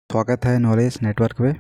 स्वागत है knowledge network पे।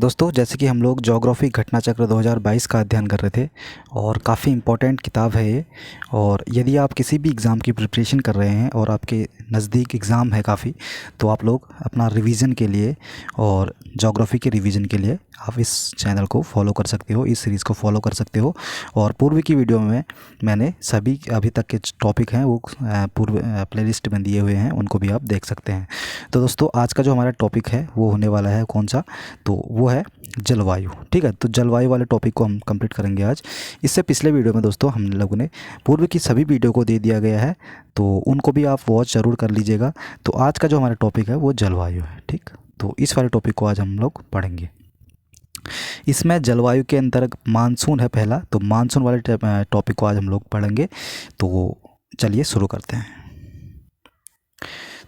दोस्तों, जैसे कि हम लोग ज्योग्राफी घटना चक्र 2022 का अध्ययन कर रहे थे और काफ़ी इम्पोर्टेंट किताब है ये। और यदि आप किसी भी एग्ज़ाम की प्रिपरेशन कर रहे हैं और आपके नज़दीक एग्ज़ाम है काफ़ी, तो आप लोग अपना रिवीजन के लिए और ज्योग्राफी के रिवीजन के लिए आप इस चैनल को फॉलो कर सकते हो, इस सीरीज़ को फॉलो कर सकते हो। और पूर्व की वीडियो में मैंने सभी अभी तक के टॉपिक हैं वो पूर्व प्लेलिस्ट में दिए हुए हैं, उनको भी आप देख सकते हैं। तो दोस्तों, आज का जो हमारा टॉपिक है वो होने वाला है कौन सा, तो वो है जलवायु। ठीक है, तो जलवायु वाले टॉपिक को हम कंप्लीट करेंगे आज। इससे पिछले वीडियो में दोस्तों हम लोगों ने पूर्व की सभी वीडियो को दे दिया गया है, तो उनको भी आप वॉच ज़रूर कर लीजिएगा। तो आज का जो हमारा टॉपिक है वो जलवायु है। ठीक, तो इस वाले टॉपिक को आज हम लोग पढ़ेंगे। इसमें जलवायु के अंतर्गत मानसून है पहला, तो मानसून वाले टॉपिक को आज हम लोग पढ़ेंगे। तो चलिए शुरू करते हैं।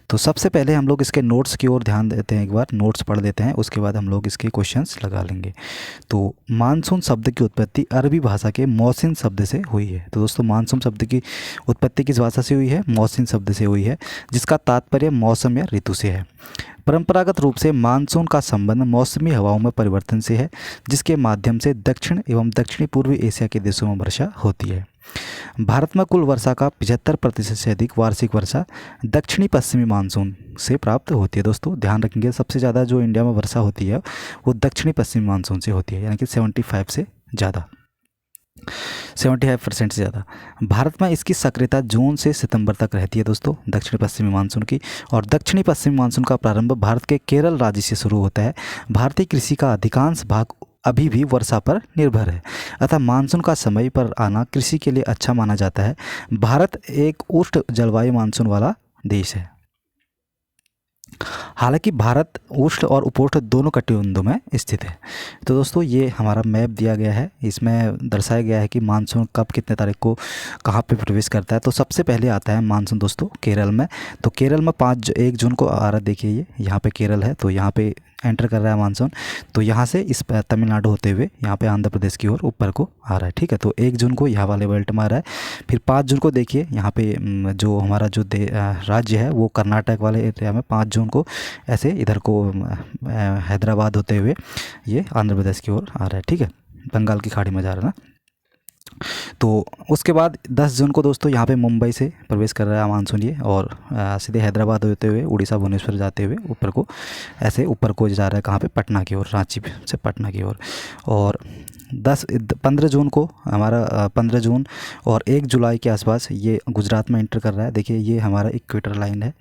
तो सबसे पहले हम लोग इसके नोट्स की ओर ध्यान देते हैं, एक बार नोट्स पढ़ लेते हैं, उसके बाद हम लोग इसके क्वेश्चंस लगा लेंगे। तो मानसून शब्द की उत्पत्ति अरबी भाषा के मौसिन शब्द से हुई है। तो दोस्तों, मानसून शब्द की उत्पत्ति किस भाषा से हुई है? मौसिन शब्द से हुई है, जिसका तात्पर्य मौसम या ऋतु से है। परंपरागत रूप से मानसून का संबंध मौसमी हवाओं में परिवर्तन से है, जिसके माध्यम से दक्षिण एवं दक्षिणी पूर्वी एशिया के देशों में वर्षा होती है। भारत में कुल वर्षा का 75% से अधिक वार्षिक वर्षा दक्षिणी पश्चिमी मानसून से प्राप्त होती है। दोस्तों ध्यान रखेंगे, सबसे ज़्यादा जो इंडिया में वर्षा होती है वो दक्षिणी पश्चिमी मानसून से होती है, यानी कि 75 से ज़्यादा, 75% से ज़्यादा। भारत में इसकी सक्रियता जून से सितंबर तक रहती है दोस्तों, दक्षिण पश्चिमी मानसून की। और दक्षिणी पश्चिमी मानसून का प्रारंभ भारत के केरल राज्य से शुरू होता है। भारतीय कृषि का अधिकांश भाग अभी भी वर्षा पर निर्भर है, अतः मानसून का समय पर आना कृषि के लिए अच्छा माना जाता है। भारत एक उष्ण जलवायु मानसून वाला देश है। हालांकि भारत उष्ण और उपोष्ण दोनों कटिबंधों में स्थित है। तो दोस्तों, ये हमारा मैप दिया गया है, इसमें दर्शाया गया है कि मानसून कब कितने तारीख को कहाँ पे प्रवेश करता है। तो सबसे पहले आता है मानसून दोस्तों केरल में। तो केरल में 1 जून को आ रहा है। देखिए ये यहाँ पे केरल है, तो यहाँ पे एंटर कर रहा है मानसून। तो यहाँ से इस तमिलनाडु होते हुए यहाँ पे आंध्र प्रदेश की ओर ऊपर को आ रहा है। ठीक है, तो 1 जून को यहाँ वाले बेल्ट में आ रहा है। फिर 5 जून को देखिए यहाँ पे जो हमारा जो राज्य है वो कर्नाटक वाले एरिया में 5 जून को ऐसे इधर को हैदराबाद होते हुए ये आंध्र प्रदेश की ओर आ रहा है। ठीक है, बंगाल की खाड़ी में जा रहा है ना। तो उसके बाद 10 जून को दोस्तों यहाँ पे मुंबई से प्रवेश कर रहा है मानसून ये, और सीधे हैदराबाद होते हुए उड़ीसा भुवनेश्वर जाते हुए ऊपर को ऐसे ऊपर को जा रहा है, कहाँ पे? पटना की ओर, रांची से पटना की ओर। और 15 जून को हमारा 15 जून और 1 जुलाई के आसपास ये गुजरात में एंटर कर रहा है। देखिए ये हमारा इक्वेटर लाइन है,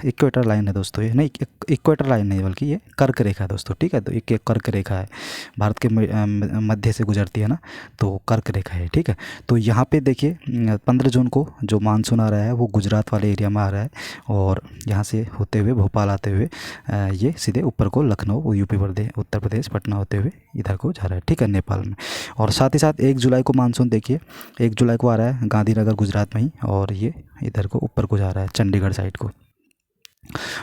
इक्वेटर लाइन है दोस्तों, ये नहीं इक्वेटर लाइन नहीं बल्कि ये कर्क रेखा है दोस्तों। ठीक है, तो एक कर्क रेखा है, भारत के मध्य से गुजरती है ना, तो कर्क रेखा है। ठीक है, तो यहाँ पे देखिए 15 जून को जो मानसून आ रहा है वो गुजरात वाले एरिया में आ रहा है, और यहाँ से होते हुए भोपाल आते हुए ये सीधे ऊपर को लखनऊ, यूपी प्रदेश, उत्तर प्रदेश, पटना होते हुए इधर को जा रहा है। ठीक है, नेपाल में। और साथ ही साथ 1 जुलाई को मानसून देखिए, 1 जुलाई को आ रहा है गांधीनगर गुजरात में ही, और ये इधर को ऊपर को जा रहा है चंडीगढ़ साइड को।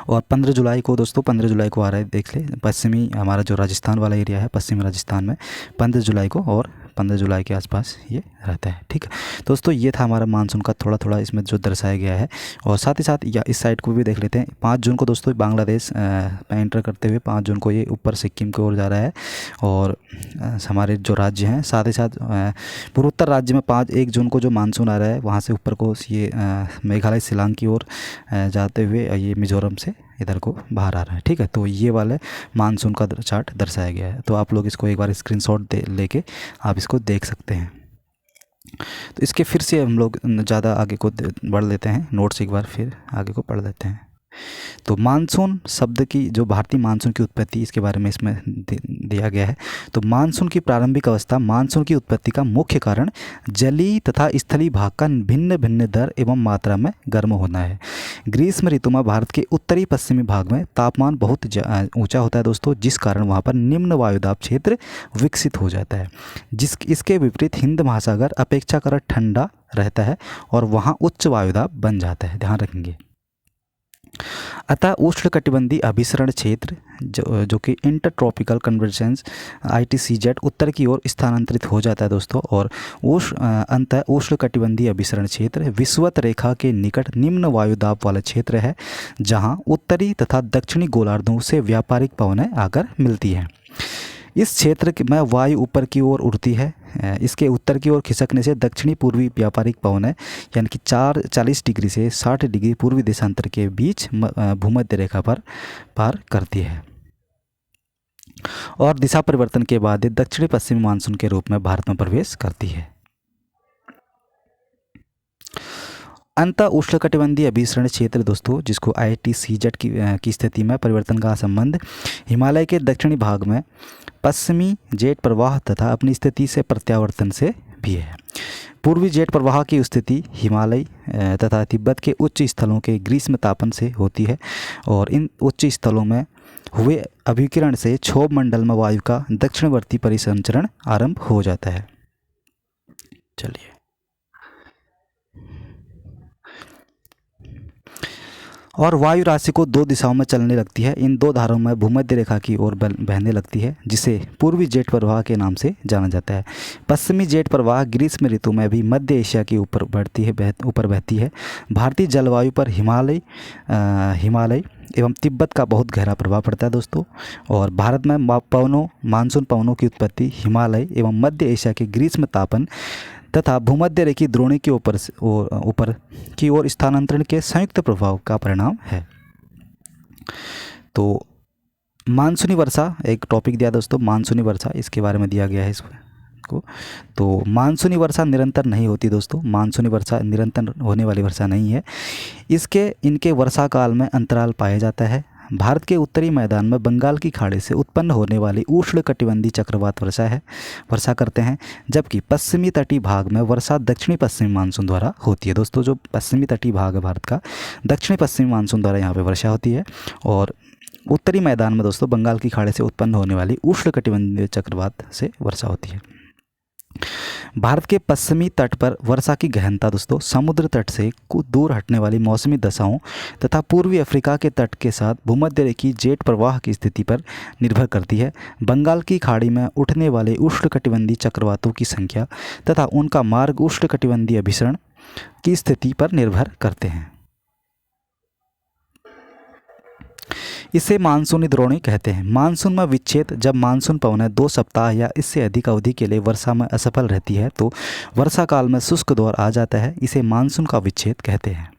और 15 जुलाई को दोस्तों, 15 जुलाई को आ रहा है, देख ले, पश्चिमी हमारा जो राजस्थान वाला एरिया है, पश्चिमी राजस्थान में 15 जुलाई को, और 15 जुलाई के आसपास ये रहता है। ठीक है दोस्तों, ये था हमारा मानसून का थोड़ा थोड़ा इसमें जो दर्शाया गया है। और साथ ही साथ या इस साइड को भी देख लेते हैं। 5 जून को दोस्तों बांग्लादेश में एंटर करते हुए 5 जून को ये ऊपर सिक्किम की ओर जा रहा है, और हमारे जो राज्य हैं, साथ ही साथ पूर्वोत्तर राज्य में 1 जून को जो मानसून आ रहा है वहाँ से ऊपर को ये मेघालय, शिलांग की ओर जाते हुए ये मिजोरम से इधर को बाहर आ रहा है। ठीक है, तो ये वाले मानसून का चार्ट दर्शाया गया है। तो आप लोग इसको एक बार स्क्रीनशॉट लेके आप इसको देख सकते हैं। तो इसके फिर से हम लोग ज़्यादा आगे को बढ़ लेते हैं, नोट्स एक बार फिर आगे को पढ़ लेते हैं। तो मानसून शब्द की जो भारतीय मानसून की उत्पत्ति, इसके बारे में इसमें दिया गया है। तो मानसून की प्रारंभिक अवस्था, मानसून की उत्पत्ति का मुख्य कारण जलीय तथा स्थलीय भाग का भिन्न भिन्न दर एवं मात्रा में गर्म होना है। ग्रीष्म ऋतु में भारत के उत्तरी पश्चिमी भाग में तापमान बहुत ऊंचा होता है दोस्तों, जिस कारण वहाँ पर निम्न वायुदाब क्षेत्र विकसित हो जाता है। इसके विपरीत हिंद महासागर अपेक्षाकृत ठंडा रहता है और वहाँ उच्च वायुदाब बन जाता है। ध्यान रखेंगे, अतः उष्णकटिबंधीय अभिसरण क्षेत्र जो कि इंटर ट्रॉपिकल कन्वर्जेंस ITCZ उत्तर की ओर स्थानांतरित हो जाता है दोस्तों। और अंतः उष्णकटिबंधीय अभिसरण क्षेत्र विषुवत रेखा के निकट निम्न वायुदाब वाला क्षेत्र है, जहां उत्तरी तथा दक्षिणी गोलार्धों से व्यापारिक पवनें आकर मिलती हैं। इस क्षेत्र में वायु ऊपर की ओर उड़ती है। इसके उत्तर की ओर खिसकने से दक्षिणी पूर्वी व्यापारिक पवनें यानी कि 40 डिग्री से 60 डिग्री पूर्वी देशांतर के बीच भूमध्य रेखा पर पार करती है और दिशा परिवर्तन के बाद दक्षिणी पश्चिमी मानसून के रूप में भारत में प्रवेश करती है। अंत उष्णकटिबंधीय अभिसरण क्षेत्र दोस्तों, जिसको ITCZ की स्थिति में परिवर्तन का संबंध हिमालय के दक्षिणी भाग में पश्चिमी जेट प्रवाह तथा अपनी स्थिति से प्रत्यावर्तन से भी है। पूर्वी जेट प्रवाह की स्थिति हिमालय तथा तिब्बत के उच्च स्थलों के ग्रीष्म तापन से होती है और इन उच्च स्थलों में हुए अभिकिरण से क्षोभ मंडल में वायु का दक्षिणवर्ती परिसंचरण आरंभ हो जाता है। चलिए, और वायु राशि को दो दिशाओं में चलने लगती है। इन दो धारों में भूमध्य रेखा की ओर बहने लगती है, जिसे पूर्वी जेट प्रवाह के नाम से जाना जाता है। पश्चिमी जेट प्रवाह ग्रीष्म ऋतु में भी मध्य एशिया की ऊपर बहती है। भारतीय जलवायु पर हिमालय एवं तिब्बत का बहुत गहरा प्रभाव पड़ता है दोस्तों। और भारत में मानसून पवनों की उत्पत्ति हिमालय एवं मध्य एशिया के ग्रीष्म तापन तथा भूमध्य रेखी द्रोणी के ऊपर की ओर स्थानांतरण के संयुक्त प्रभाव का परिणाम है। तो मानसूनी वर्षा एक टॉपिक दिया दोस्तों, मानसूनी वर्षा, इसके बारे में दिया गया है इसको। तो मानसूनी वर्षा निरंतर नहीं होती दोस्तों, मानसूनी वर्षा निरंतर होने वाली वर्षा नहीं है। इनके वर्षा काल में अंतराल पाया जाता है। भारत के उत्तरी मैदान में बंगाल की खाड़ी से उत्पन्न होने वाली उष्णकटिबंधीय चक्रवात वर्षा करते हैं, जबकि पश्चिमी तटीय भाग में वर्षा दक्षिणी पश्चिमी मानसून द्वारा होती है दोस्तों। जो पश्चिमी तटीय भाग है भारत का, दक्षिणी पश्चिमी मानसून द्वारा यहाँ पे वर्षा होती है। और उत्तरी मैदान में दोस्तों बंगाल की खाड़ी से उत्पन्न होने वाली उष्णकटिबंधीय चक्रवात से वर्षा होती है। भारत के पश्चिमी तट पर वर्षा की गहनता दोस्तों समुद्र तट से कुछ दूर हटने वाली मौसमी दशाओं तथा पूर्वी अफ्रीका के तट के साथ भूमध्य रेखीय जेट प्रवाह की स्थिति पर निर्भर करती है। बंगाल की खाड़ी में उठने वाले उष्णकटिबंधीय चक्रवातों की संख्या तथा उनका मार्ग उष्णकटिबंधीय अभिसरण की स्थिति पर निर्भर करते हैं। इसे मानसूनी द्रोणी कहते हैं। मानसून में विच्छेद, जब मानसून पवनें 2 सप्ताह या इससे अधिक अवधि के लिए वर्षा में असफल रहती है तो वर्षा काल में शुष्क दौर आ जाता है। इसे मानसून का विच्छेद कहते हैं।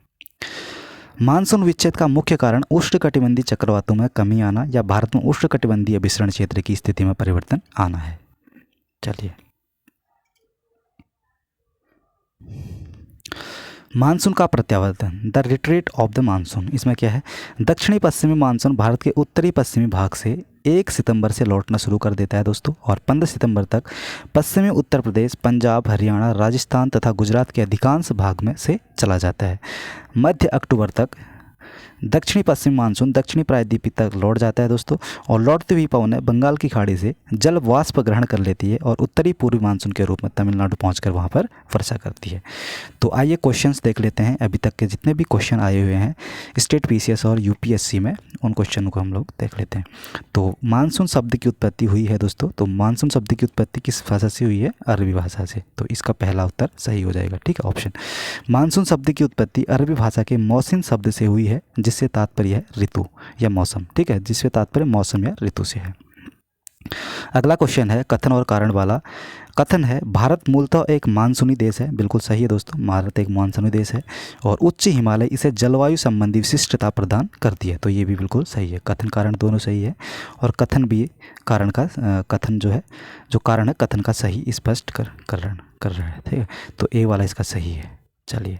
मानसून विच्छेद का मुख्य कारण उष्णकटिबंधीय चक्रवातों में कमी आना या भारत में उष्णकटिबंधीय अभिसरण क्षेत्र की स्थिति में परिवर्तन आना है। चलिए, मानसून का प्रत्यावर्तन, the retreat of the monsoon. इसमें क्या है, दक्षिणी पश्चिमी मानसून भारत के उत्तरी पश्चिमी भाग से 1 सितंबर से लौटना शुरू कर देता है दोस्तों और 15 सितंबर तक पश्चिमी उत्तर प्रदेश, पंजाब, हरियाणा, राजस्थान तथा गुजरात के अधिकांश भाग में से चला जाता है। मध्य अक्टूबर तक दक्षिणी पश्चिमी मानसून दक्षिणी प्रायद्वीप तक लौट जाता है दोस्तों और लौटती हुई पवनें बंगाल की खाड़ी से जल वाष्प ग्रहण कर लेती है और उत्तरी पूर्वी मानसून के रूप में तमिलनाडु पहुंचकर वहां पर वर्षा करती है। तो आइए क्वेश्चंस देख लेते हैं। अभी तक के जितने भी क्वेश्चन आए हुए हैं स्टेट PCS और UPSC में, उन क्वेश्चनों को हम लोग देख लेते हैं। तो मानसून शब्द की उत्पत्ति हुई है दोस्तों, तो मानसून शब्द की उत्पत्ति किस भाषा से हुई है, अरबी भाषा से। तो इसका पहला उत्तर सही हो जाएगा, ठीक है, ऑप्शन। मानसून शब्द की उत्पत्ति अरबी भाषा के मौसिन शब्द से हुई है, जिससे तात्पर्य है ऋतु या मौसम, ठीक है, जिससे तात्पर्य मौसम या ऋतु से है। अगला क्वेश्चन है कथन और कारण वाला। कथन है भारत मूलतः एक मानसूनी देश है। बिल्कुल सही है दोस्तों, भारत एक मानसूनी देश है और उच्च हिमालय इसे जलवायु संबंधी विशिष्टता प्रदान करती है। तो ये भी बिल्कुल सही है, कथन कारण दोनों सही है और कथन भी कारण का कथन जो कारण है कथन का सही स्पष्ट कर रहा है, ठीक है। तो ए वाला इसका सही है। चलिए,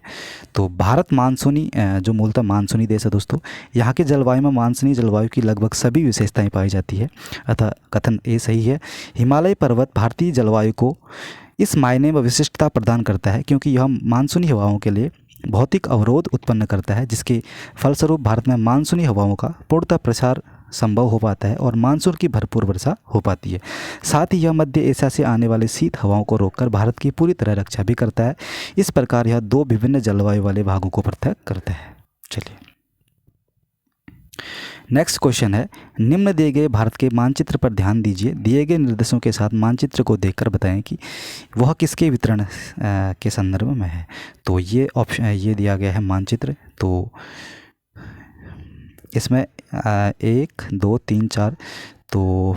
तो भारत मानसूनी जो मूलतः मानसूनी देश है दोस्तों, यहाँ के जलवायु में मानसूनी जलवायु की लगभग सभी विशेषताएं पाई जाती है, अतः कथन ए सही है। हिमालय पर्वत भारतीय जलवायु को इस मायने में विशिष्टता प्रदान करता है क्योंकि यह मानसूनी हवाओं के लिए भौतिक अवरोध उत्पन्न करता है, जिसके फलस्वरूप भारत में मानसूनी हवाओं का पूर्णतः प्रसार संभव हो पाता है और मानसून की भरपूर वर्षा हो पाती है। साथ ही यह मध्य एशिया से आने वाले शीत हवाओं को रोककर भारत की पूरी तरह रक्षा भी करता है। इस प्रकार यह 2 विभिन्न जलवायु वाले भागों को पृथक करता है। चलिए, नेक्स्ट क्वेश्चन है, निम्न दिए गए भारत के मानचित्र पर ध्यान दीजिए। दिए गए निर्देशों के साथ मानचित्र को देखकर बताएं कि वह किसके वितरण के संदर्भ में है। तो ये ऑप्शन, ये दिया गया है मानचित्र। तो इसमें 1 2 3 4, तो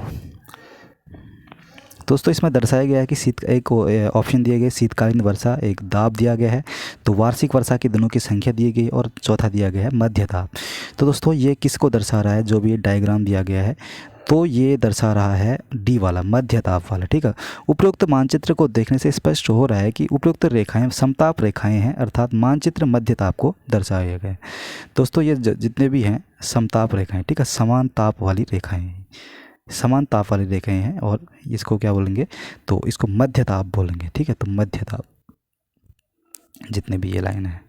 दोस्तों इसमें दर्शाया गया है कि एक ऑप्शन दिए गए शीतकालीन वर्षा, एक दाब दिया गया है, तो वार्षिक वर्षा के दिनों की संख्या दी गई, और चौथा दिया गया है मध्य दाब। तो दोस्तों ये किसको दर्शा रहा है, जो भी डायग्राम दिया गया है तो ये दर्शा रहा है डी वाला, मध्य ताप वाला। ठीक है, उपरोक्त मानचित्र को देखने से स्पष्ट हो रहा है कि उपरोक्त रेखाएं समताप रेखाएं हैं, अर्थात मानचित्र मध्य ताप को दर्शाया गया है। दोस्तों ये जितने भी हैं समताप रेखाएं, ठीक है, समान ताप वाली रेखाएं हैं, समान ताप वाली रेखाएं हैं, और इसको क्या बोलेंगे, तो इसको मध्य ताप बोलेंगे। ठीक है, तो मध्य ताप जितने भी ये लाइन है।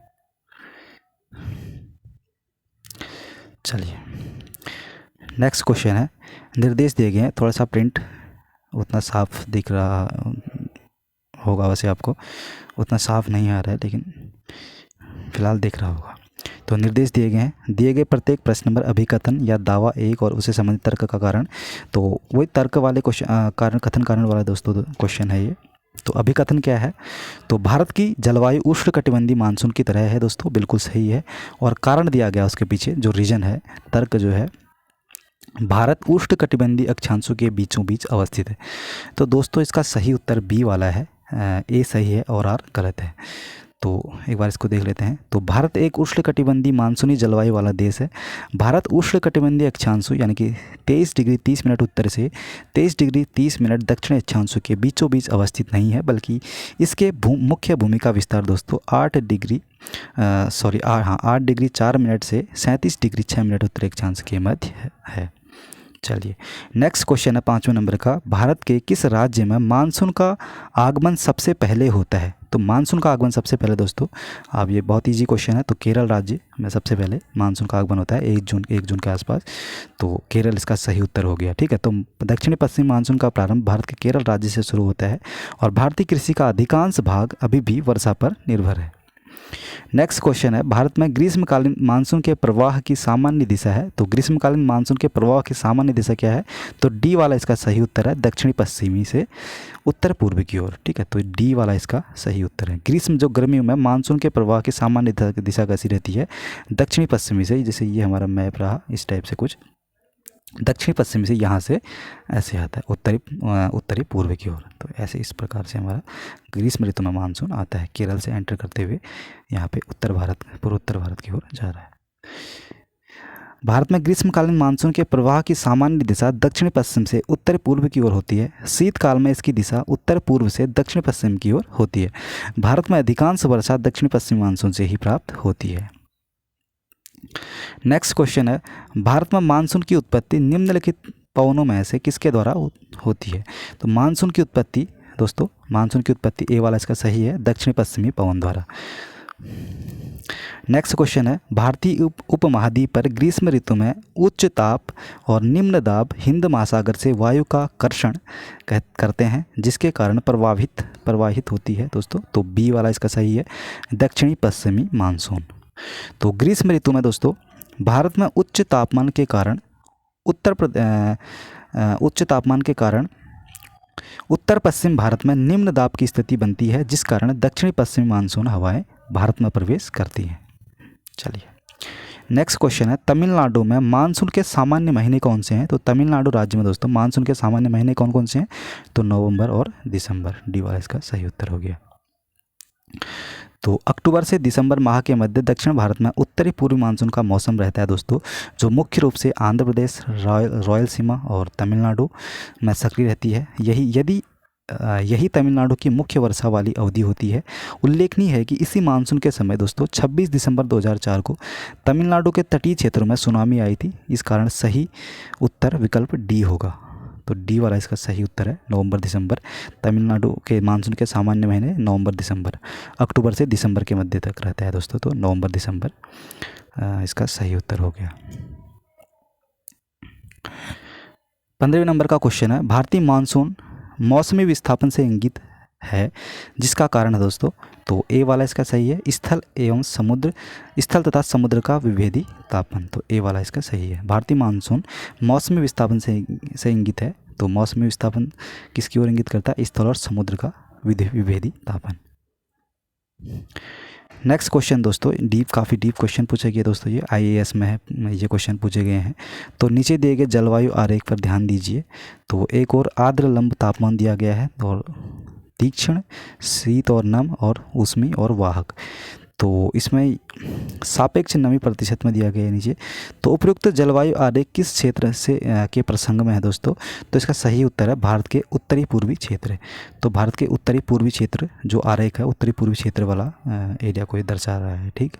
चलिए नेक्स्ट क्वेश्चन है, निर्देश दिए गए हैं, थोड़ा सा प्रिंट उतना साफ दिख रहा होगा, वैसे आपको उतना साफ नहीं आ रहा है, लेकिन फिलहाल दिख रहा होगा। तो निर्देश दिए गए हैं, दिए गए प्रत्येक प्रश्न नंबर अभिकथन या दावा एक और उसे संबंधित तर्क का कारण, तो वही तर्क वाले क्वेश्चन, कारण कथन कारण वाला दोस्तों क्वेश्चन है ये। तो अभिकथन क्या है, तो भारत की जलवायु उष्णकटिबंधीय मानसून की तरह है दोस्तों, बिल्कुल सही है। और कारण दिया गया उसके पीछे जो रीजन है, तर्क जो है, भारत उष्णकटिबंधीय अक्षांशों के बीचों बीच अवस्थित है। तो दोस्तों इसका सही उत्तर बी वाला है, ए सही है और आर गलत है। तो एक बार इसको देख लेते हैं। तो भारत एक उष्णकटिबंधीय मानसूनी जलवायु वाला देश है। भारत उष्णकटिबंधीय अक्षांशों यानी कि 23 डिग्री 30 मिनट उत्तर से 23 डिग्री 30 मिनट दक्षिण अक्षांशों के बीचों बीच अवस्थित नहीं है, बल्कि इसके मुख्य भूमि का विस्तार दोस्तों 8 डिग्री 4 मिनट से 37 डिग्री 6 मिनट उत्तरी अक्षांश के मध्य है। चलिए नेक्स्ट क्वेश्चन है 5वें नंबर का, भारत के किस राज्य में मानसून का आगमन सबसे पहले होता है। तो मानसून का आगमन सबसे पहले दोस्तों, अब ये बहुत इजी क्वेश्चन है, तो केरल राज्य में सबसे पहले मानसून का आगमन होता है 1 जून के आसपास। तो केरल इसका सही उत्तर हो गया। ठीक है, तो दक्षिणी पश्चिमी मानसून का प्रारंभ भारत के केरल राज्य से शुरू होता है, और भारतीय कृषि का अधिकांश भाग अभी भी वर्षा पर निर्भर है। नेक्स्ट क्वेश्चन है, भारत में ग्रीष्मकालीन मानसून के प्रवाह की सामान्य दिशा है। तो ग्रीष्मकालीन मानसून के प्रवाह की सामान्य दिशा क्या है, तो डी वाला इसका सही उत्तर है, दक्षिणी पश्चिमी से उत्तर पूर्व की ओर। ठीक है, तो डी वाला इसका सही उत्तर है। ग्रीष्म जो गर्मियों में मानसून के प्रवाह की सामान्य दिशा कैसी रहती है, दक्षिणी पश्चिमी से, जैसे ये हमारा मैप रहा इस टाइप से कुछ, दक्षिणी पश्चिमी से यहाँ से ऐसे आता है उत्तरी पूर्व की ओर। तो ऐसे इस प्रकार से हमारा ग्रीष्म ऋतु में मानसून आता है, केरल से एंटर करते हुए यहाँ पे पूर्वोत्तर भारत की ओर जा रहा है। भारत में ग्रीष्मकालीन मानसून के प्रवाह की सामान्य दिशा दक्षिण पश्चिम से उत्तर पूर्व की ओर होती है। शीतकाल में इसकी दिशा उत्तर पूर्व से दक्षिण पश्चिम की ओर होती है। भारत में अधिकांश वर्षा दक्षिण पश्चिम मानसून से ही प्राप्त होती है। नेक्स्ट क्वेश्चन है, भारत में मानसून की उत्पत्ति निम्नलिखित पवनों में से किसके द्वारा होती है। तो मानसून की उत्पत्ति दोस्तों, मानसून की उत्पत्ति ए वाला इसका सही है, दक्षिण पश्चिमी पवन द्वारा। नेक्स्ट क्वेश्चन है, भारतीय उपमहाद्वीप पर ग्रीष्म ऋतु में उच्च ताप और निम्न दाब हिंद महासागर से वायु का कर्षण करते हैं, जिसके कारण प्रवाहित होती है दोस्तों। तो बी वाला इसका सही है, दक्षिणी पश्चिमी मानसून। तो ग्रीष्म ऋतु में दोस्तों भारत में उच्च तापमान के कारण उत्तर पश्चिम भारत में निम्न दाब की स्थिति बनती है, जिस कारण दक्षिणी पश्चिमी मानसून हवाएं भारत में प्रवेश करती हैं। चलिए नेक्स्ट क्वेश्चन है, तमिलनाडु में मानसून के सामान्य महीने कौन से हैं। तो तमिलनाडु राज्य में दोस्तों मानसून के सामान्य महीने कौन कौन से हैं, तो नवंबर और दिसंबर, डी वाला इसका सही उत्तर हो गया। तो अक्टूबर से दिसंबर माह के मध्य दक्षिण भारत में उत्तरी पूर्वी मानसून का मौसम रहता है दोस्तों, जो मुख्य रूप से आंध्र प्रदेश, रायलसीमा और तमिलनाडु में सक्रिय रहती है। यही तमिलनाडु की मुख्य वर्षा वाली अवधि होती है। उल्लेखनीय है कि इसी मानसून के समय दोस्तों 26 दिसंबर 2004 को तमिलनाडु के तटीय क्षेत्रों में सुनामी आई थी। इस कारण सही उत्तर विकल्प डी होगा। तो डी वाला इसका सही उत्तर है, नवंबर दिसंबर। तमिलनाडु के मानसून के सामान्य महीने नवंबर दिसंबर, अक्टूबर से दिसंबर के मध्य तक रहता है दोस्तों। तो नवंबर दिसंबर इसका सही उत्तर हो गया। 15वें नंबर का क्वेश्चन है, भारतीय मानसून मौसमी विस्थापन से इंगित है, जिसका कारण है दोस्तों, तो ए वाला इसका सही है, स्थल एवं समुद्र, स्थल तथा समुद्र का विभेदी तापमान, तो ए वाला इसका सही है। भारतीय मानसून मौसमी विस्थापन से इंगित है, तो मौसमी विस्थापन किसकी ओर इंगित करता है, स्थल और समुद्र का विभेदी तापमान। नेक्स्ट क्वेश्चन दोस्तों, काफ़ी डीप क्वेश्चन पूछे गए दोस्तों, ये आईएएस में है, ये क्वेश्चन पूछे गए हैं। तो नीचे दिए गए जलवायु आरेख पर ध्यान दीजिए। तो एक और आर्द्र लंब तापमान दिया गया है, और तीक्ष्ण, शीत और नम, और ऊष्मी और वाहक। तो इसमें सापेक्ष नमी प्रतिशत में दिया गया है नीचे। तो उपयुक्त जलवायु आरेख किस क्षेत्र से के प्रसंग में है दोस्तों, तो इसका सही उत्तर है भारत के उत्तरी पूर्वी क्षेत्र। तो भारत के उत्तरी पूर्वी क्षेत्र जो आरेख है, उत्तरी पूर्वी क्षेत्र वाला एरिया को ये दर्शा रहा है, ठीक।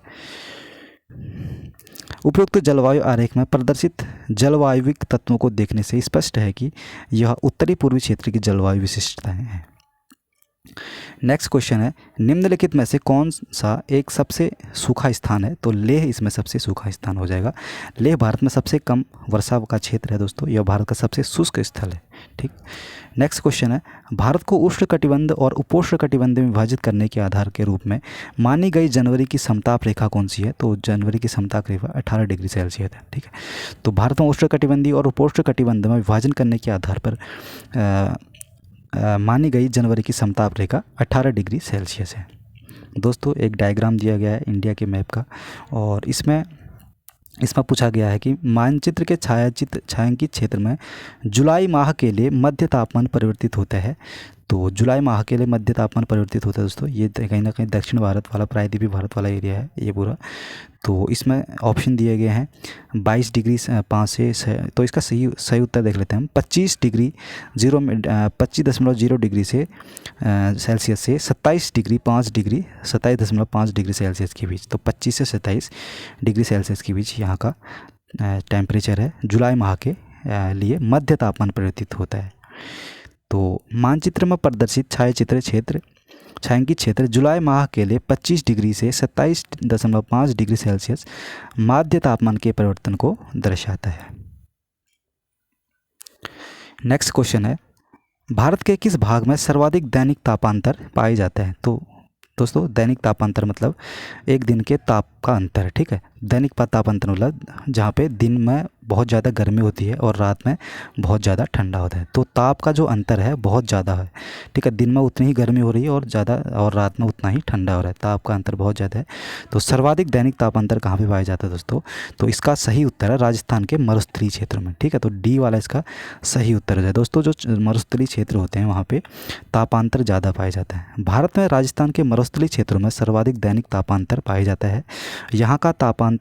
उपयुक्त जलवायु आरेख में प्रदर्शित जलवायविक तत्वों को देखने से स्पष्ट है कि यह उत्तरी पूर्वी क्षेत्र की जलवायु विशिष्टताएं हैं। नेक्स्ट क्वेश्चन है, निम्नलिखित में से कौन सा एक सबसे सूखा स्थान है, तो लेह इसमें सबसे सूखा स्थान हो जाएगा। लेह भारत में सबसे कम वर्षा का क्षेत्र है दोस्तों, यह भारत का सबसे शुष्क स्थल है, ठीक। नेक्स्ट क्वेश्चन है, भारत को उष्णकटिबंध और उपोष्णकटिबंध में विभाजित करने के आधार के रूप में मानी गई जनवरी की समताप रेखा कौन सी है, तो जनवरी की समताप रेखा 18 डिग्री सेल्सियस है, ठीक है। तो भारत में उष्णकटिबंधीय और उपोष्णकटिबंध में विभाजन करने के आधार पर मानी गई जनवरी की समताप रेखा 18 डिग्री सेल्सियस है। दोस्तों एक डायग्राम दिया गया है इंडिया के मैप का, और इसमें पूछा गया है कि मानचित्र के छायांकित क्षेत्र में जुलाई माह के लिए मध्य तापमान परिवर्तित होता है। तो जुलाई माह के लिए मध्य तापमान परिवर्तित होता है दोस्तों, ये कहीं ना कहीं दक्षिण भारत वाला, प्रायद्वीपीय भारत वाला एरिया है ये पूरा। तो इसमें ऑप्शन दिए गए हैं 22 डिग्री 5 से, तो इसका सही उत्तर देख लेते हैं हम। 25.0 डिग्री से सेल्सियस से 27.5 डिग्री सेल्सियस के बीच, तो 25 से 27 डिग्री सेल्सियस के बीच यहाँ का टेम्परेचर है। जुलाई माह के लिए मध्य तापमान परिवर्तित होता है। तो मानचित्र में प्रदर्शित छायांकित क्षेत्र जुलाई माह के लिए 25 डिग्री से 27.5 डिग्री सेल्सियस माध्य तापमान के परिवर्तन को दर्शाता है। नेक्स्ट क्वेश्चन है, भारत के किस भाग में सर्वाधिक दैनिक तापांतर पाए जाते हैं। तो दोस्तों दैनिक तापांतर मतलब एक दिन के ताप का अंतर, ठीक है। दैनिक तापांतर मतलब जहाँ पे दिन में बहुत ज़्यादा गर्मी होती है और रात में बहुत ज़्यादा ठंडा होता है, तो ताप का जो अंतर है बहुत ज़्यादा है, ठीक है। दिन में उतनी ही गर्मी हो रही है और रात में उतना ही ठंडा हो रहा है, ताप का अंतर बहुत ज़्यादा है। तो सर्वाधिक दैनिक तापांतर कहाँ पे पाया जाता है दोस्तों, तो इसका सही उत्तर है राजस्थान के मरुस्थलीय क्षेत्र में, ठीक है। तो डी वाला इसका सही उत्तर है दोस्तों। जो मरुस्थलीय क्षेत्र होते हैं वहाँ पर तापांतर ज़्यादा पाया जाता है। भारत में राजस्थान के मरुस्थलीय क्षेत्रों में सर्वाधिक दैनिक तापांतर पाया जाता है। यहाँ का तापमान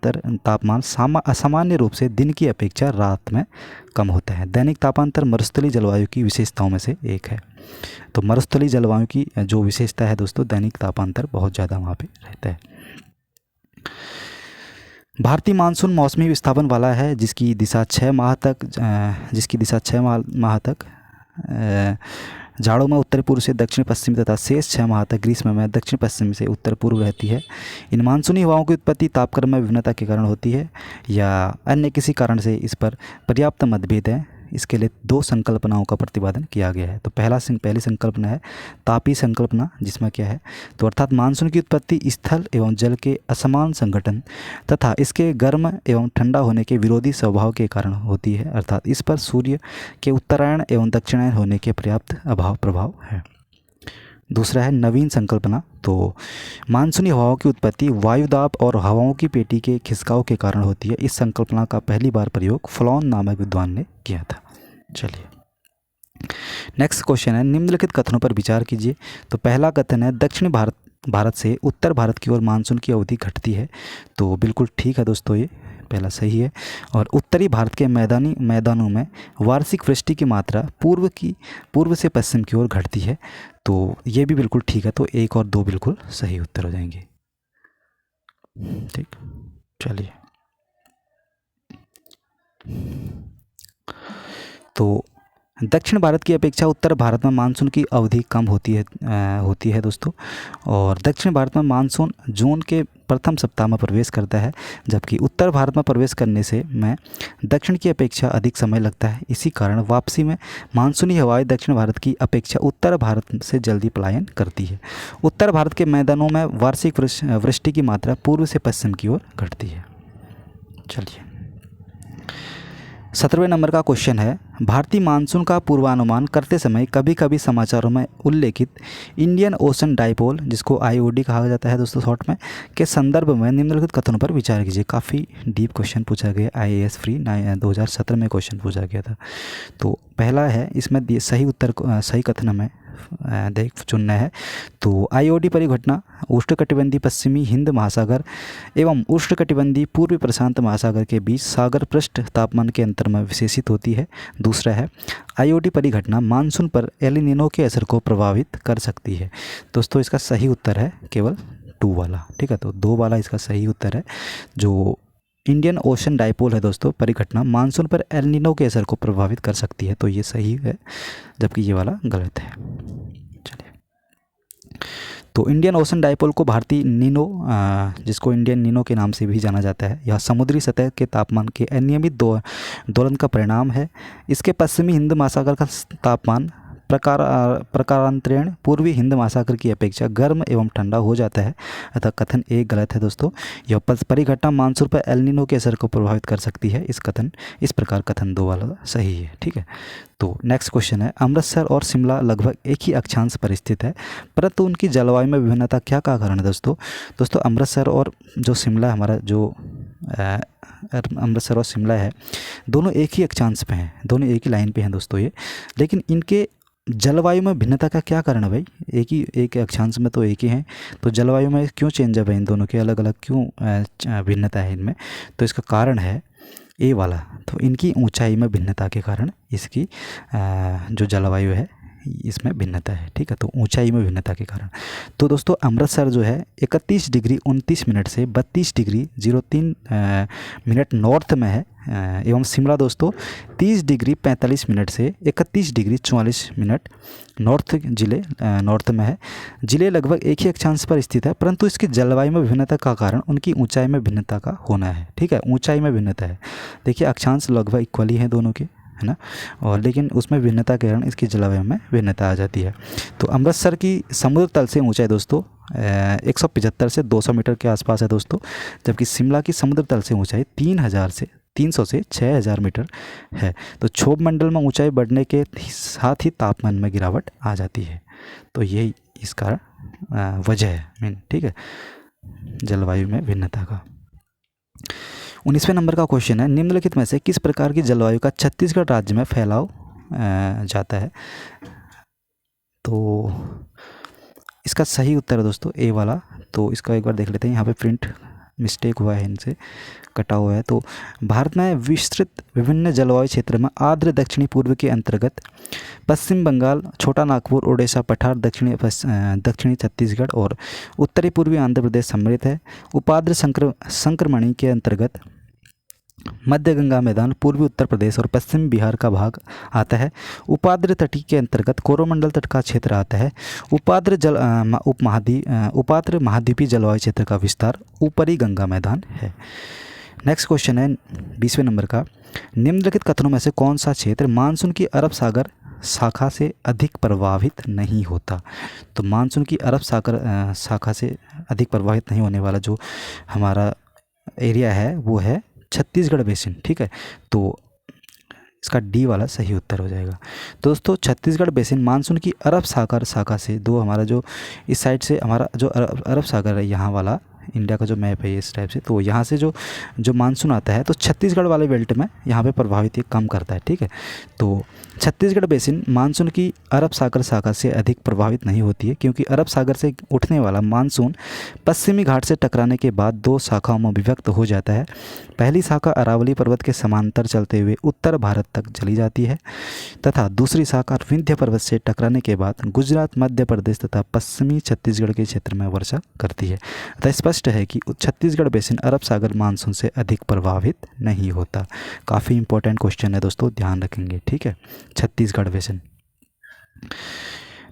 असामान्य रूप से दिन की अपेक्षा रात में कम होता है। दैनिक तापांतर मरुस्थलीय जलवायु की विशेषताओं में से एक है। तो मरुस्थलीय जलवायु की जो विशेषता है दोस्तों, दैनिक तापांतर बहुत ज़्यादा वहाँ पे रहता है। भारतीय मानसून मौसमी विस्थापन वाला है, जिसकी दिशा 6 माह तक जाड़ों में उत्तर पूर्व से दक्षिण पश्चिम तथा शेष 6 माह तक ग्रीष्म में दक्षिण पश्चिम से उत्तर पूर्व रहती है। इन मानसूनी हवाओं की उत्पत्ति तापक्रम में विभिन्नता के कारण होती है या अन्य किसी कारण से इस पर पर्याप्त मतभेद है। इसके लिए 2 संकल्पनाओं का प्रतिपादन किया गया है। तो पहली संकल्पना है तापीय संकल्पना, जिसमें क्या है, तो अर्थात मानसून की उत्पत्ति स्थल एवं जल के असमान संगठन तथा इसके गर्म एवं ठंडा होने के विरोधी स्वभाव के कारण होती है, अर्थात इस पर सूर्य के उत्तरायण एवं दक्षिणायन होने के पर्याप्त प्रभाव है। दूसरा है नवीन संकल्पना। तो मानसूनी हवाओं की उत्पत्ति वायुदाब और हवाओं की पेटी के खिसकाव के कारण होती है। इस संकल्पना का पहली बार प्रयोग फ्लॉन नामक विद्वान ने किया था। चलिए नेक्स्ट क्वेश्चन है, निम्नलिखित कथनों पर विचार कीजिए। तो पहला कथन है दक्षिण भारत से उत्तर भारत की ओर मानसून की अवधि घटती है। तो बिल्कुल ठीक है दोस्तों, ये पहला सही है। और उत्तरी भारत के मैदानों में वार्षिक वृष्टि की मात्रा पूर्व से पश्चिम की ओर घटती है। तो ये भी बिल्कुल ठीक है। तो 1 और 2 बिल्कुल सही उत्तर हो जाएंगे, ठीक। चलिए तो दक्षिण भारत की अपेक्षा उत्तर भारत में मानसून की अवधि कम होती है दोस्तों। और दक्षिण भारत में मानसून जून के प्रथम सप्ताह में प्रवेश करता है, जबकि उत्तर भारत में प्रवेश करने से में दक्षिण की अपेक्षा अधिक समय लगता है। इसी कारण वापसी में मानसूनी हवाएं दक्षिण भारत की अपेक्षा उत्तर भारत से जल्दी पलायन करती है। उत्तर भारत के मैदानों में वार्षिक वृष्टि की मात्रा पूर्व से पश्चिम की ओर घटती है। चलिए 17वें नंबर का क्वेश्चन है, भारतीय मानसून का पूर्वानुमान करते समय कभी कभी समाचारों में उल्लेखित इंडियन ओशन डाइपोल, जिसको आईओडी कहा जाता है दोस्तों शॉर्ट में, के संदर्भ में निम्नलिखित कथनों पर विचार कीजिए। काफ़ी डीप क्वेश्चन पूछा गया, आईएएस फ्री 2017 में क्वेश्चन पूछा गया था। तो पहला है, इसमें सही उत्तर सही कथन हमें चुनना है। तो आईओडी परिघटना उष्णकटिबंधीय पश्चिमी हिंद महासागर एवं उष्णकटिबंधीय पूर्वी प्रशांत महासागर के बीच सागर पृष्ठ तापमान के अंतर में विशेषित होती है। दूसरा है, आईओडी परिघटना मानसून पर एल नीनो के असर को प्रभावित कर सकती है। दोस्तों इसका सही उत्तर है केवल 2 वाला, ठीक है। तो 2 वाला इसका सही उत्तर है। जो इंडियन ओशन डाइपोल है दोस्तों परिघटना मानसून पर एल नीनो के असर को प्रभावित कर सकती है, तो ये सही है, जबकि ये वाला गलत है। चलिए, तो इंडियन ओशन डाइपोल को भारतीय नीनो, जिसको इंडियन नीनो के नाम से भी जाना जाता है, यह समुद्री सतह के तापमान के अनियमित दोलन का परिणाम है। इसके पश्चिमी हिंद महासागर का तापमान प्रकारांतरण पूर्वी हिंद महासागर की अपेक्षा गर्म एवं ठंडा हो जाता है, अतः कथन ए गलत है दोस्तों। यह परिघटना मानसून पर एल नीनो के असर को प्रभावित कर सकती है, इस प्रकार कथन 2 वाला सही है, ठीक है। तो नेक्स्ट क्वेश्चन है, अमृतसर और शिमला लगभग एक ही अक्षांश पर स्थित है, परंतु उनकी जलवायु में विभिन्नता क्या कारण है दोस्तों अमृतसर और जो शिमला हमारा जो अमृतसर और शिमला है, दोनों एक ही अक्षांश पे हैं, दोनों एक ही लाइन पे हैं दोस्तों ये, लेकिन इनके जलवायु में भिन्नता का क्या कारण है भाई? एक अक्षांश में तो एक ही हैं, तो जलवायु में क्यों चेंज है भाई? इन दोनों के अलग अलग क्यों भिन्नता है इनमें? तो इसका कारण है ए वाला, तो इनकी ऊंचाई में भिन्नता के कारण इसकी जो जलवायु है इसमें भिन्नता है, ठीक है। तो ऊंचाई में भिन्नता के कारण, तो दोस्तों अमृतसर जो है 31 डिग्री 29 मिनट से 32 डिग्री 03 मिनट नॉर्थ में है, एवं शिमला दोस्तों 30 डिग्री 45 मिनट से 31 डिग्री 44 मिनट नॉर्थ में है। जिले लगभग एक ही अक्षांश पर स्थित है, परंतु इसकी जलवायु में भिन्नता का कारण उनकी ऊंचाई में भिन्नता का होना है, ठीक है। ऊंचाई में भिन्नता है, देखिए अक्षांश लगभग इक्वल ही हैं दोनों के, है ना, और लेकिन उसमें भिन्नता के कारण इसकी जलवायु में भिन्नता आ जाती है। तो अमृतसर की समुद्र तल से ऊंचाई दोस्तों 175 से 200 मीटर के आसपास है दोस्तों, जबकि शिमला की समुद्र तल से ऊंचाई 300 से 6000 मीटर है। तो क्षोभ मंडल में ऊंचाई बढ़ने के साथ ही तापमान में गिरावट आ जाती है, तो यही इसका वजह है मेन, ठीक है, जलवायु में भिन्नता का। 19वें नंबर का क्वेश्चन है, निम्नलिखित में से किस प्रकार की जलवायु का छत्तीसगढ़ राज्य में फैलाव जाता है? तो इसका सही उत्तर है दोस्तों ए वाला। तो इसका एक बार देख लेते हैं, यहाँ पे प्रिंट मिस्टेक हुआ है, इनसे कटा हुआ है। तो भारत में विस्तृत विभिन्न जलवायु क्षेत्र में आर्द्र दक्षिणी पूर्व के अंतर्गत पश्चिम बंगाल, छोटा नागपुर, ओडिशा, पठार, दक्षिणी छत्तीसगढ़ और उत्तरी पूर्वी आंध्र प्रदेश सम्मिलित है। उपाद्र संक्रमणी के अंतर्गत मध्य गंगा मैदान, पूर्वी उत्तर प्रदेश और पश्चिम बिहार का भाग आता है। उपाद्र तटी के अंतर्गत कोरोमंडल तट का क्षेत्र आता है। उपाद्र महाद्वीपीय जलवायु क्षेत्र का विस्तार ऊपरी गंगा मैदान है। नेक्स्ट क्वेश्चन है 20वें नंबर का, निम्नलिखित कथनों में से कौन सा क्षेत्र मानसून की अरब सागर शाखा से अधिक प्रभावित नहीं होता? तो मानसून की अरब सागर शाखा से अधिक प्रभावित नहीं होने वाला जो हमारा एरिया है वो है छत्तीसगढ़ बेसिन, ठीक है। तो इसका डी वाला सही उत्तर हो जाएगा। दोस्तों छत्तीसगढ़ बेसिन मानसून की अरब सागर शाखा से, दो हमारा जो इस साइड से हमारा जो अरब सागर है, यहाँ वाला इंडिया का जो मैप है इस टाइप से, तो यहाँ से जो मानसून आता है तो छत्तीसगढ़ वाले बेल्ट में यहाँ पे प्रभावित ये कम करता है, ठीक है। तो छत्तीसगढ़ बेसिन मानसून की अरब सागर शाखा से अधिक प्रभावित नहीं होती है, क्योंकि अरब सागर से उठने वाला मानसून पश्चिमी घाट से टकराने के बाद 2 शाखाओं में विभक्त हो जाता है। पहली शाखा अरावली पर्वत के समांतर चलते हुए उत्तर भारत तक चली जाती है, तथा दूसरी शाखा विंध्य पर्वत से टकराने के बाद गुजरात, मध्य प्रदेश तथा पश्चिमी छत्तीसगढ़ के क्षेत्र में वर्षा करती है। अतः स्पष्ट है कि छत्तीसगढ़ बेसिन अरब सागर मानसून से अधिक प्रभावित नहीं होता। काफ़ी इंपॉर्टेंट क्वेश्चन है दोस्तों, ध्यान रखेंगे, ठीक है। छत्तीसगढ़ बेसिन।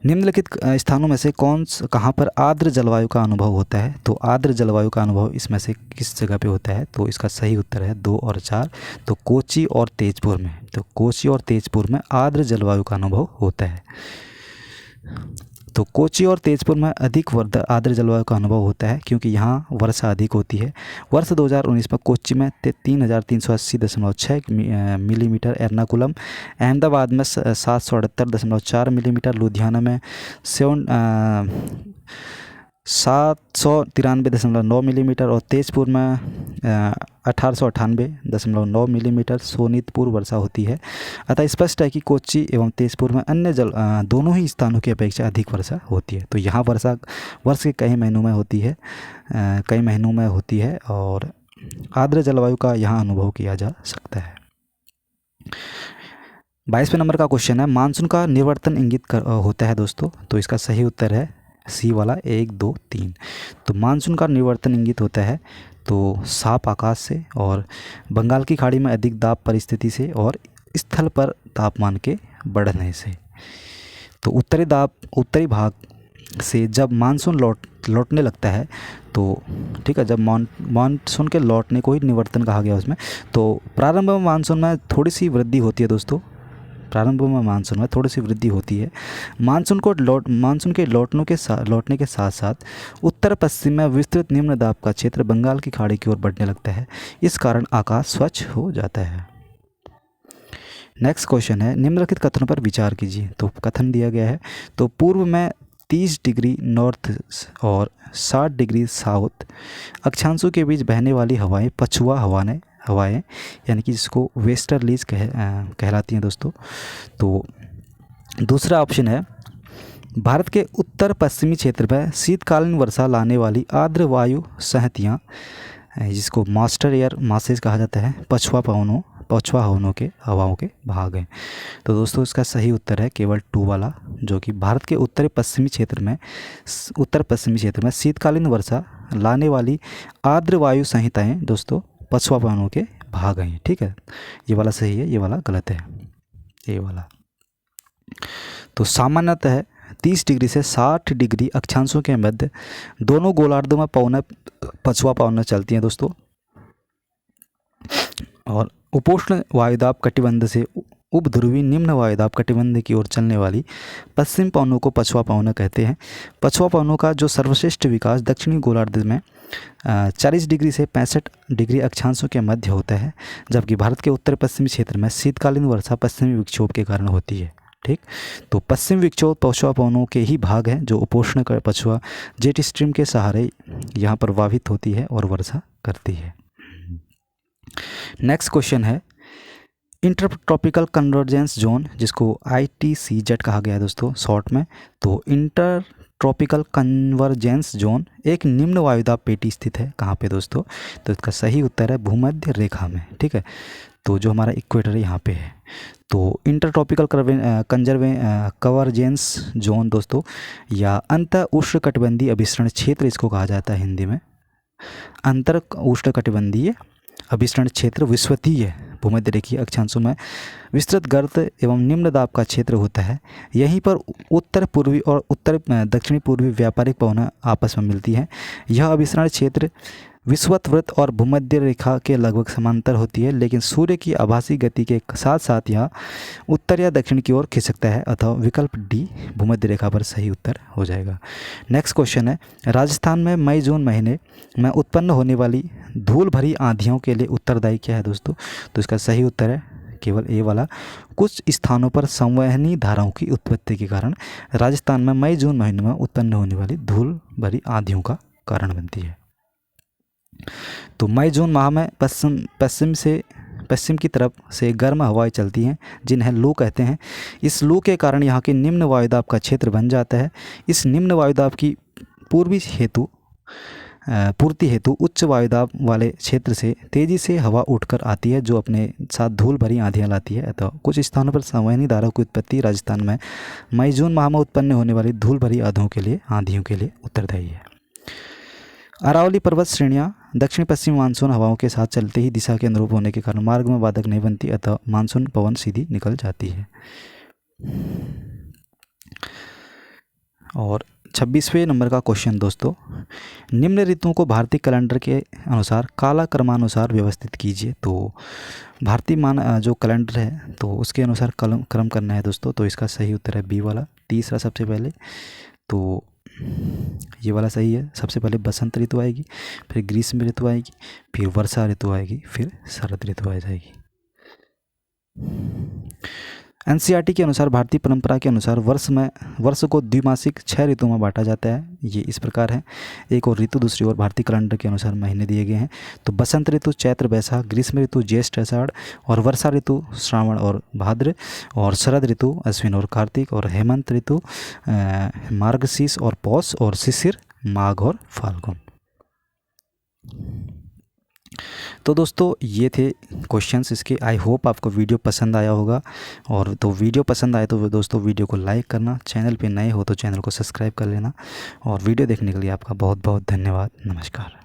निम्नलिखित स्थानों में से कहाँ पर आर्द्र जलवायु का अनुभव होता है? तो आर्द्र जलवायु का अनुभव इसमें से किस जगह पे होता है? तो इसका सही उत्तर है 2 और 4। तो कोच्चि और तेजपुर में। तो कोच्चि और तेजपुर में आर्द्र जलवायु का अनुभव होता है। तो कोच्चि और तेजपुर में अधिक आर्द्र जलवायु का अनुभव होता है क्योंकि यहाँ वर्षा अधिक होती है। वर्ष 2019 में कोच्चि में 3380.6 मिलीमीटर, एर्नाकुलम अहमदाबाद में 778.4 मिलीमीटर, लुधियाना में 793.9 मिलीमीटर और तेजपुर में 1898.9 मिलीमीटर शोणितपुर वर्षा होती है। अतः स्पष्ट है कि कोच्चि एवं तेजपुर में अन्य दोनों ही स्थानों की अपेक्षा अधिक वर्षा होती है। तो यहाँ वर्षा वर्ष के कई महीनों में होती है और आर्द्र जलवायु का यहाँ अनुभव किया जा सकता है। 22वें नंबर का क्वेश्चन है, मानसून का निवर्तन इंगित होता है दोस्तों। तो इसका सही उत्तर है सी वाला 1, 2, 3। तो मानसून का निवर्तन इंगित होता है तो साफ आकाश से और बंगाल की खाड़ी में अधिक दाब परिस्थिति से और स्थल पर तापमान के बढ़ने से। तो उत्तरी भाग से जब मानसून लौटने लगता है तो ठीक है, जब मानसून के लौटने को ही निवर्तन कहा गया उसमें। तो प्रारंभ में मानसून में थोड़ी सी वृद्धि होती है दोस्तों। मानसून के लौटने के साथ साथ उत्तर पश्चिम में विस्तृत निम्न दाब का क्षेत्र बंगाल की खाड़ी की ओर बढ़ने लगता है। इस कारण आकाश स्वच्छ हो जाता है। नेक्स्ट क्वेश्चन है, निम्नलिखित कथनों पर विचार कीजिए। तो कथन दिया गया है, तो पूर्व में 30 डिग्री नॉर्थ और 60 डिग्री साउथ अक्षांशों के बीच बहने वाली हवाएं पछुआ हवाएं यानी कि जिसको वेस्टर्लीज कहलाती हैं दोस्तों। तो दूसरा ऑप्शन है, भारत के उत्तर पश्चिमी क्षेत्र में शीतकालीन वर्षा लाने वाली आर्द्र वायु संहतियाँ जिसको मास्टर एयर मासेज कहा जाता है, पछुआ हवाओं के भाग हैं। तो दोस्तों इसका सही उत्तर है केवल 2 वाला, जो कि भारत के उत्तर पश्चिमी क्षेत्र में शीतकालीन वर्षा लाने वाली आर्द्र वायु संहिताएँ दोस्तों पछुआ पवनों के भाग हैं। ठीक है, ये वाला सही है, ये वाला गलत है, ये वाला। तो सामान्यतः 30 डिग्री से 60 डिग्री अक्षांशों के मध्य दोनों गोलार्धों में पछुआ पवनें चलती हैं दोस्तों। और उपोष्ण वायुदाब कटिबंध से उपध्रुवी निम्न वायुदाब कटिबंध की ओर चलने वाली पश्चिम पवनों को पछुआ पवनें कहते हैं। पछुआ पवनों का जो सर्वश्रेष्ठ विकास दक्षिणी गोलार्ध में 40 डिग्री से 65 डिग्री अक्षांशों के मध्य होता है, जबकि भारत के उत्तर पश्चिमी क्षेत्र में शीतकालीन वर्षा पश्चिमी विक्षोभ के कारण होती है। ठीक, तो पश्चिम विक्षोभ पछुआ पवनों के ही भाग हैं जो उपोष्ण पछुआ जेट स्ट्रीम के सहारे यहाँ प्रभावित होती है और वर्षा करती है। नेक्स्ट क्वेश्चन है, इंटरट्रॉपिकल कन्वर्जेंस जोन जिसको ITCZ कहा गया है दोस्तों शॉर्ट में। तो इंटरट्रॉपिकल कन्वर्जेंस जोन एक निम्न वायुदाब पेटी स्थित है कहाँ पे दोस्तों? तो इसका सही उत्तर है भूमध्य रेखा में। ठीक है, तो जो हमारा इक्वेटर यहाँ पे है। तो इंटरट्रॉपिकल कन्वर्जेंस जोन दोस्तों या अंतर उष्णकटिबंधीय अभिसरण क्षेत्र इसको कहा जाता है हिंदी में। अंतर उष्णकटिबंधीय अभिसरण क्षेत्र विषुवतीय भूमध्य रेखीय अक्षांशों में विस्तृत गर्त एवं निम्न दाब का क्षेत्र होता है। यहीं पर उत्तर पूर्वी और उत्तर दक्षिणी पूर्वी व्यापारिक पवनें आपस में मिलती हैं। यह अभिसरण क्षेत्र विषुवत वृत्त और भूमध्य रेखा के लगभग समांतर होती है, लेकिन सूर्य की आभासी गति के साथ साथ यह उत्तर या दक्षिण की ओर खिसकता है, अतः विकल्प डी भूमध्य रेखा पर सही उत्तर हो जाएगा। नेक्स्ट क्वेश्चन है, राजस्थान में मई जून महीने में उत्पन्न होने वाली धूल भरी आंधियों के लिए उत्तरदायी क्या है दोस्तों? तो इसका सही उत्तर है केवल ए वाला। कुछ स्थानों पर संवहनी धाराओं की उत्पत्ति के कारण राजस्थान में मई जून महीने में उत्पन्न होने वाली धूल भरी आंधियों का कारण बनती है। तो मई जून माह में पश्चिम की तरफ से गर्म हवाएं चलती हैं जिन्हें लू कहते हैं। इस लू के कारण यहाँ के निम्न वायुदाब का क्षेत्र बन जाता है। इस निम्न वायुदाब की पूर्ति हेतु उच्च वायुदाब वाले क्षेत्र से तेजी से हवा उठकर आती है जो अपने साथ धूल भरी आंधियाँ लाती है। अतः कुछ स्थानों पर संवहनी धाराओं की उत्पत्ति राजस्थान में मई जून माह में उत्पन्न होने वाली धूल भरी आंधियों के लिए उत्तरदायी है। अरावली पर्वत श्रेणियाँ दक्षिण पश्चिम मानसून हवाओं के साथ चलते ही दिशा के अनुरूप होने के कारण मार्ग में बाधक नहीं बनती, अतः मानसून पवन सीधी निकल जाती है। और 26वें नंबर का क्वेश्चन दोस्तों, निम्न ऋतुओं को भारतीय कैलेंडर के अनुसार काला क्रमानुसार व्यवस्थित कीजिए। तो भारतीय जो कैलेंडर है तो उसके अनुसार क्रम करना है दोस्तों। तो इसका सही उत्तर है बी वाला, तीसरा सबसे पहले। तो ये वाला सही है। सबसे पहले बसंत ऋतु आएगी, फिर ग्रीष्म ऋतु आएगी, फिर वर्षा ऋतु आएगी, फिर शरद ऋतु आ जाएगी। एनसीईआरटी के अनुसार भारतीय परंपरा के अनुसार वर्ष को द्विमासिक 6 ऋतुओं में बांटा जाता है। ये इस प्रकार है, एक और ऋतु, दूसरी ओर भारतीय कैलेंडर के अनुसार महीने दिए गए हैं। तो बसंत ऋतु चैत्र वैशाख, ग्रीष्म ऋतु ज्येष्ठ आषाढ़, और वर्षा ऋतु श्रावण और भाद्र, और शरद ऋतु अश्विन और कार्तिक, और हेमंत ऋतु मार्गशीर्ष और पौष, और शिशिर माघ और फाल्गुन। तो दोस्तों ये थे क्वेश्चंस इसके। आई होप आपको वीडियो पसंद आया होगा। और तो वीडियो पसंद आए तो दोस्तों वीडियो को लाइक करना, चैनल पे नए हो तो चैनल को सब्सक्राइब कर लेना। और वीडियो देखने के लिए आपका बहुत बहुत धन्यवाद। नमस्कार।